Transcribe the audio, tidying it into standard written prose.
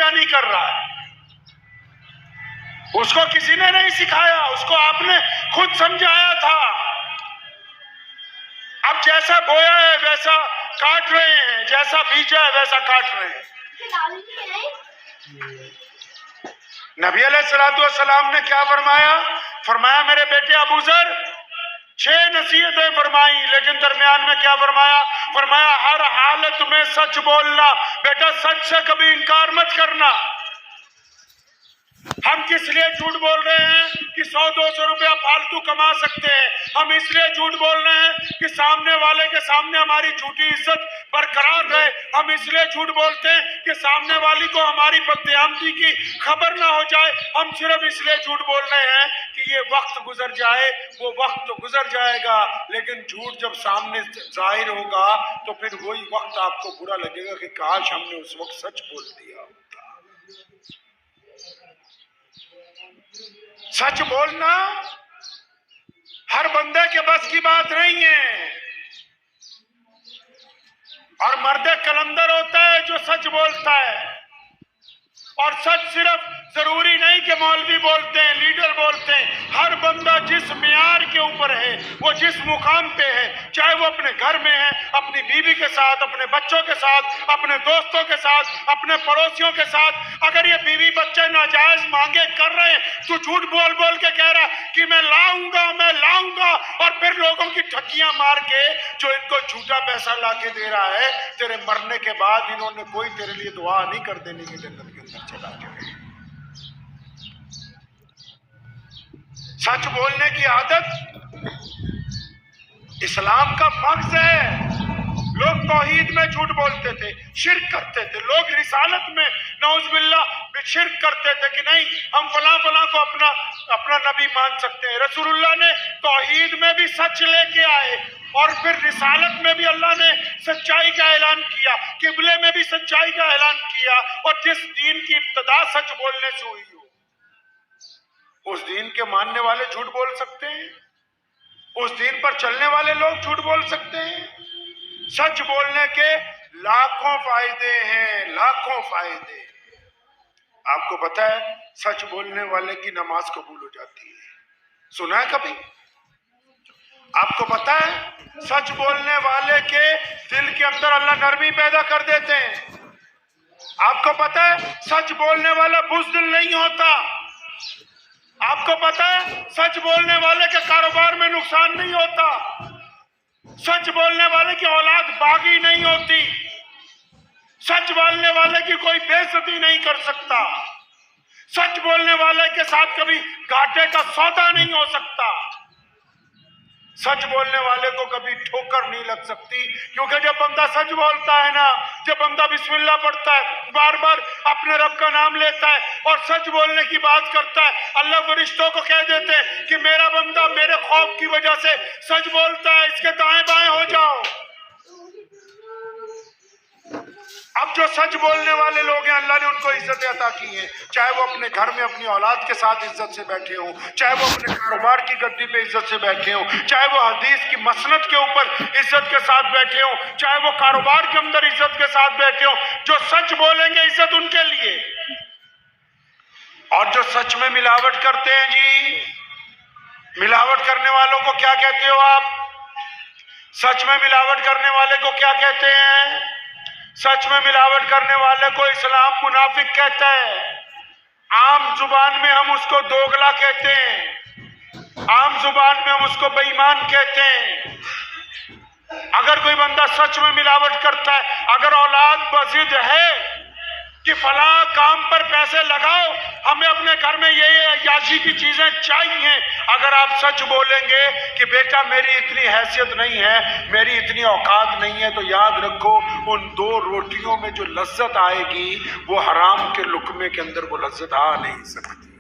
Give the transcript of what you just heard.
रुपया नहीं कर रहा है। उसको किसी ने नहीं सिखाया, उसको आपने खुद समझाया था। अब जैसा बोया है वैसा काट रहे हैं, जैसा बीजा है वैसा काट रहे हैं। नबी अलैहिस्सलाम ने क्या फरमाया? फरमाया मेरे बेटे अबू ज़र 6 नसीहतें फरमाई, लेकिन दरमियान में क्या फरमाया? फरमाया हर हालत में सच बोलना। बेटा सच से कभी इनकार मत करना। हम किस लिए झूठ बोल रहे हैं कि 100-200 रुपया फालतू कमा सकते हैं। हम इसलिए झूठ बोल रहे हैं कि सामने वाले के सामने हमारी झूठी इज्जत बरकरार रहे। हम इसलिए झूठ बोलते हैं कि सामने वाली को हमारी बदआमदी की खबर ना हो जाए। हम सिर्फ इसलिए झूठ बोल रहे हैं कि ये वक्त गुजर जाए। वो वक्त तो गुजर जाएगा, लेकिन झूठ जब सामने जाहिर होगा तो फिर वही वक्त आपको बुरा लगेगा कि काश हमने उस वक्त सच बोल दिया। सच बोलना हर बंदे के बस की बात नहीं है, और मर्दे कलंदर होता है जो सच बोलता है। और सच सिर्फ जरूरी नहीं कि मौलवी बोलते हैं, लीडर बोलते हैं। हर बंदा जिस मियार के ऊपर है, वो जिस मुकाम पे है, चाहे वो अपने घर में है, अपनी बीवी के साथ, अपने बच्चों के साथ, अपने दोस्तों के साथ, अपने पड़ोसियों के साथ, अगर ये बीवी बच्चे नाजायज मांगे कर रहे हैं, तो झूठ बोल बोल के कह रहा है कि मैं लाऊंगा, और फिर लोगों की ठगियां मार के जो इनको झूठा पैसा ला के दे रहा है, तेरे मरने के बाद इन्होंने कोई तेरे लिए दुआ नहीं कर देने की जन्नत के अंदर चला जाए। सच बोलने की आदत इस्लाम का मग़ज़ है। लोग तौहीद में झूठ बोलते थे, शिर्क करते थे। लोग रिसालत में नौज़ुबिल्लाह शिर्क करते थे कि नहीं हम फलां को अपना नबी मान सकते हैं। रसूलुल्लाह ने तौहीद में भी सच लेके आए, और फिर रिसालत में भी अल्लाह ने सच्चाई का ऐलान किया, किबले में भी सच्चाई का ऐलान किया। और जिस दीन की इब्तिदा सच बोलने से हुई हो, उस दीन के मानने वाले झूठ बोल सकते हैं, उस दीन पर चलने वाले लोग झूठ बोल सकते हैं। सच बोलने के लाखों फायदे हैं, लाखों फायदे। आपको पता है सच बोलने वाले की नमाज कबूल हो जाती है, सुना है कभी? आपको पता है सच बोलने वाले के दिल के अंदर अल्लाह नरमी पैदा कर देते हैं। आपको पता है सच बोलने वाला बुज़दिल नहीं होता। आपको पता है सच बोलने वाले के कारोबार में नुकसान नहीं होता। सच बोलने वाले की औलाद बागी नहीं होती। सच बोलने वाले की कोई बेइज्जती नहीं कर सकता। सच बोलने वाले के साथ कभी घाटे का सौदा नहीं हो सकता। सच बोलने वाले को कभी ठोकर नहीं लग सकती, क्योंकि जब बंदा सच बोलता है ना, जब बंदा बिस्मिल्लाह पढ़ता है, बार बार अपने रब का नाम लेता है और सच बोलने की बात करता है, अल्लाह फरिश्तों को कह देते हैं कि मेरा बंदा मेरे खौफ की वजह से सच बोलता है, इसके दाएं बाएं हो जाओ। अब जो सच बोलने वाले लोग हैं अल्लाह ने उनको इज्जत अता की है, चाहे वो अपने घर में अपनी औलाद के साथ इज्जत से बैठे हों, चाहे वो अपने कारोबार की गद्दी पे इज्जत से बैठे हों, चाहे वो हदीस की मसनद के ऊपर इज्जत के साथ बैठे हों, चाहे वो कारोबार के अंदर इज्जत के साथ बैठे हों। जो सच बोलेंगे इज्जत उनके लिए। और जो सच में मिलावट करते हैं जी, मिलावट करने वालों को क्या कहते हो आप? सच में मिलावट करने वाले को क्या कहते हैं? सच में मिलावट करने वाले को इस्लाम मुनाफिक कहता है। आम जुबान में हम उसको दोगला कहते हैं, आम जुबान में हम उसको बेईमान कहते हैं। अगर कोई बंदा सच में मिलावट करता है, अगर औलाद बज़िद है कि फला काम पर पैसे लगाओ, हमें अपने घर में ये अय्याशी की चीजें चाहिए, अगर आप सच बोलेंगे कि बेटा मेरी इतनी हैसियत नहीं है, मेरी इतनी औकात नहीं है, तो याद रखो उन 2 रोटियों में जो लज्जत आएगी वो हराम के लुकमे के अंदर वो लज्जत आ नहीं सकती।